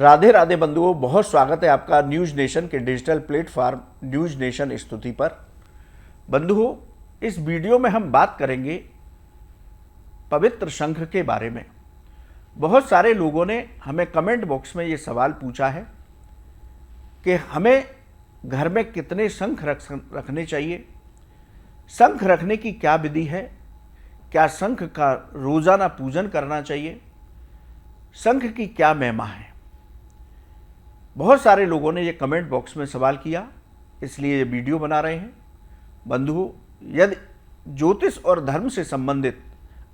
राधे राधे बंधुओं, बहुत स्वागत है आपका न्यूज़ नेशन के डिजिटल प्लेटफॉर्म न्यूज़ नेशन स्तुति पर। बंधुओं, इस वीडियो में हम बात करेंगे पवित्र शंख के बारे में। बहुत सारे लोगों ने हमें कमेंट बॉक्स में ये सवाल पूछा है कि हमें घर में कितने शंख रखने चाहिए, शंख रखने की क्या विधि है, क्या शंख का रोज़ाना पूजन करना चाहिए, शंख की क्या महिमा है। बहुत सारे लोगों ने ये कमेंट बॉक्स में सवाल किया, इसलिए ये वीडियो बना रहे हैं। बंधुओं, यदि ज्योतिष और धर्म से संबंधित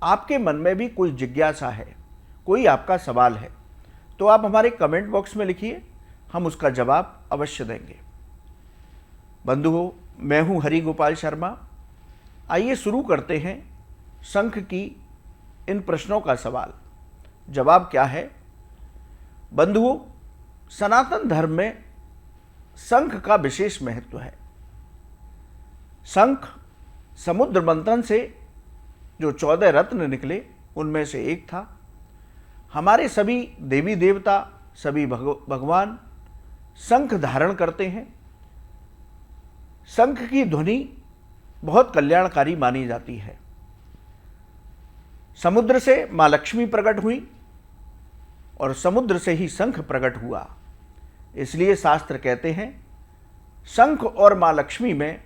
आपके मन में भी कोई जिज्ञासा है, कोई आपका सवाल है, तो आप हमारे कमेंट बॉक्स में लिखिए, हम उसका जवाब अवश्य देंगे। बंधुओं, मैं हूँ हरि गोपाल शर्मा। आइए शुरू करते हैं शंख की इन प्रश्नों का सवाल। जवाब क्या है? बंधुओं, सनातन धर्म में शंख का विशेष महत्व है। शंख समुद्र मंथन से जो 14 रत्न निकले उनमें से एक था। हमारे सभी देवी देवता, सभी भगवान शंख धारण करते हैं। शंख की ध्वनि बहुत कल्याणकारी मानी जाती है। समुद्र से माँ लक्ष्मी प्रकट हुई और समुद्र से ही शंख प्रकट हुआ। इसलिए शास्त्र कहते हैं शंख और माँ लक्ष्मी में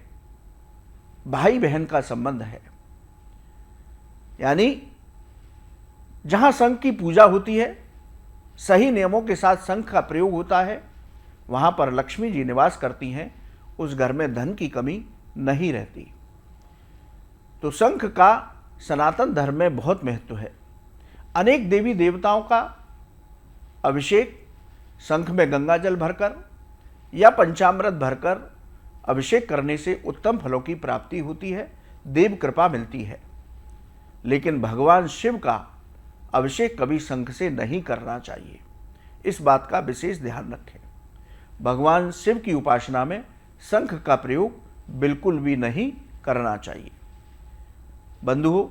भाई बहन का संबंध है। यानी जहाँ शंख की पूजा होती है, सही नियमों के साथ शंख का प्रयोग होता है, वहाँ पर लक्ष्मी जी निवास करती हैं, उस घर में धन की कमी नहीं रहती। तो शंख का सनातन धर्म में बहुत महत्व है। अनेक देवी देवताओं का अभिषेक शंख में गंगा जल भरकर या पंचामृत भरकर अभिषेक करने से उत्तम फलों की प्राप्ति होती है, देव कृपा मिलती है। लेकिन भगवान शिव का अभिषेक कभी शंख से नहीं करना चाहिए, इस बात का विशेष ध्यान रखें। भगवान शिव की उपासना में शंख का प्रयोग बिल्कुल भी नहीं करना चाहिए। बंधुओं,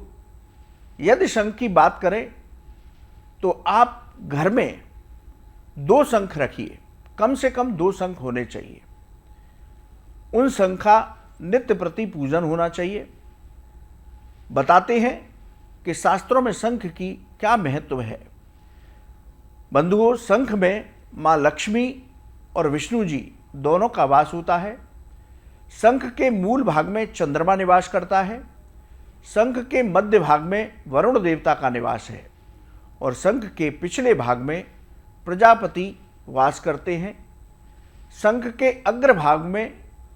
यदि शंख की बात करें तो आप घर में 2 शंख रखिए, कम से कम 2 शंख होने चाहिए। उन शंख का नित्य प्रति पूजन होना चाहिए। बताते हैं कि शास्त्रों में शंख की क्या महत्व है। बंधुओं, शंख में माँ लक्ष्मी और विष्णु जी दोनों का वास होता है। शंख के मूल भाग में चंद्रमा निवास करता है। शंख के मध्य भाग में वरुण देवता का निवास है और शंख के पिछले भाग में प्रजापति वास करते हैं। शंख के अग्रभाग में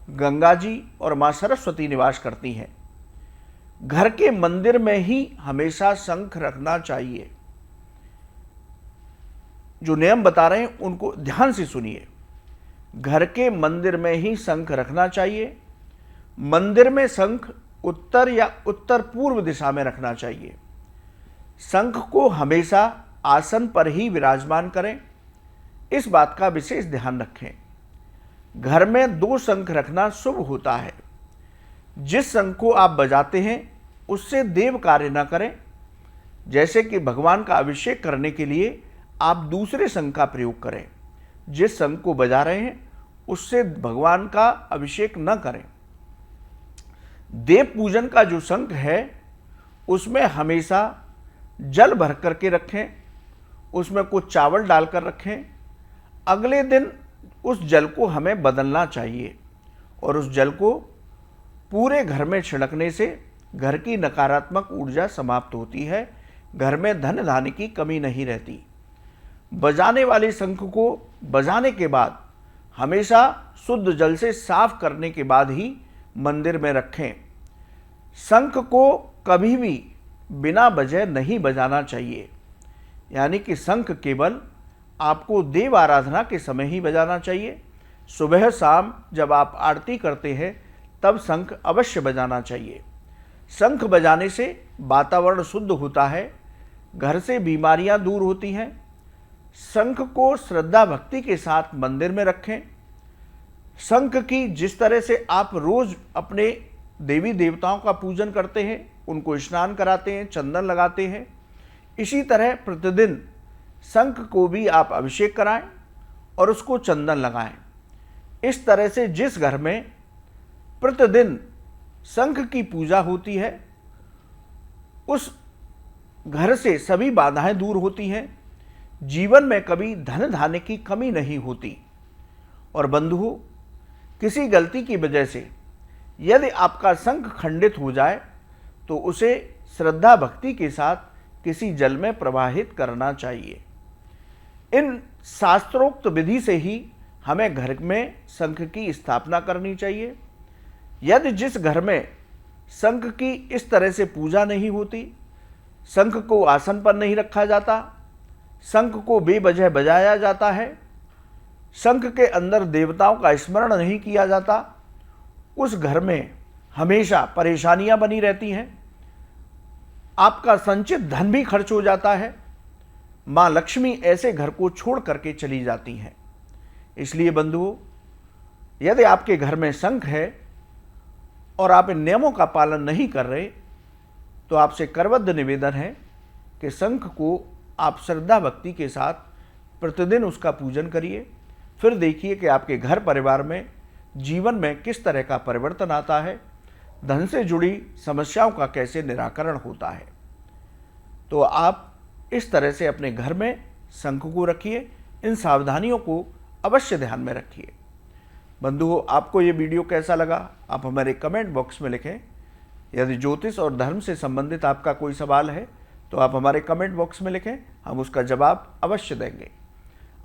गंगा जी और माँ सरस्वती निवास करती हैं। घर के मंदिर में ही हमेशा शंख रखना चाहिए। जो नियम बता रहे हैं उनको ध्यान से सुनिए। घर के मंदिर में ही शंख रखना चाहिए। मंदिर में शंख उत्तर या उत्तर पूर्व दिशा में रखना चाहिए। शंख को हमेशा आसन पर ही विराजमान करें, इस बात का विशेष ध्यान रखें। घर में 2 शंख रखना शुभ होता है। जिस शंख को आप बजाते हैं उससे देव कार्य न करें। जैसे कि भगवान का अभिषेक करने के लिए आप दूसरे शंख का प्रयोग करें। जिस शंख को बजा रहे हैं उससे भगवान का अभिषेक न करें। देव पूजन का जो शंख है उसमें हमेशा जल भर करके रखें, उसमें कुछ चावल डालकर रखें। अगले दिन उस जल को हमें बदलना चाहिए और उस जल को पूरे घर में छिड़कने से घर की नकारात्मक ऊर्जा समाप्त होती है, घर में धन धान्य की कमी नहीं रहती। बजाने वाले शंख को बजाने के बाद हमेशा शुद्ध जल से साफ करने के बाद ही मंदिर में रखें। शंख को कभी भी बिना वजह नहीं बजाना चाहिए। यानी कि शंख केवल आपको देव आराधना के समय ही बजाना चाहिए। सुबह शाम जब आप आरती करते हैं तब शंख अवश्य बजाना चाहिए। शंख बजाने से वातावरण शुद्ध होता है, घर से बीमारियां दूर होती हैं। शंख को श्रद्धा भक्ति के साथ मंदिर में रखें। शंख की जिस तरह से आप रोज अपने देवी देवताओं का पूजन करते हैं, उनको स्नान कराते हैं, चंदन लगाते हैं, इसी तरह प्रतिदिन शंख को भी आप अभिषेक कराएं, और उसको चंदन लगाएं। इस तरह से जिस घर में प्रतिदिन शंख की पूजा होती है उस घर से सभी बाधाएं दूर होती हैं, जीवन में कभी धन धान्य की कमी नहीं होती। और बंधुओं, किसी गलती की वजह से यदि आपका शंख खंडित हो जाए तो उसे श्रद्धा भक्ति के साथ किसी जल में प्रवाहित करना चाहिए। इन शास्त्रोक्त विधि से ही हमें घर में शंख की स्थापना करनी चाहिए। यदि जिस घर में शंख की इस तरह से पूजा नहीं होती, शंख को आसन पर नहीं रखा जाता, शंख को बेवजह बजाया जाता है, शंख के अंदर देवताओं का स्मरण नहीं किया जाता, उस घर में हमेशा परेशानियां बनी रहती हैं, आपका संचित धन भी खर्च हो जाता है, मां लक्ष्मी ऐसे घर को छोड़ करके चली जाती हैं। इसलिए बंधुओं, यदि आपके घर में शंख है और आप इन नियमों का पालन नहीं कर रहे तो आपसे करबद्ध निवेदन है कि शंख को आप श्रद्धा भक्ति के साथ प्रतिदिन उसका पूजन करिए। फिर देखिए कि आपके घर परिवार में जीवन में किस तरह का परिवर्तन आता है, धन से जुड़ी समस्याओं का कैसे निराकरण होता है। तो आप इस तरह से अपने घर में शंख को रखिए, इन सावधानियों को अवश्य ध्यान में रखिए। बंधुओं, आपको ये वीडियो कैसा लगा आप हमारे कमेंट बॉक्स में लिखें। यदि ज्योतिष और धर्म से संबंधित आपका कोई सवाल है तो आप हमारे कमेंट बॉक्स में लिखें, हम उसका जवाब अवश्य देंगे।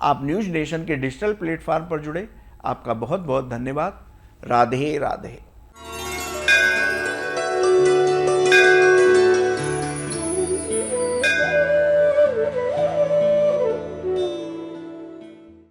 आप न्यूज़ नेशन के डिजिटल प्लेटफॉर्म पर जुड़े, आपका बहुत बहुत धन्यवाद। राधे राधे।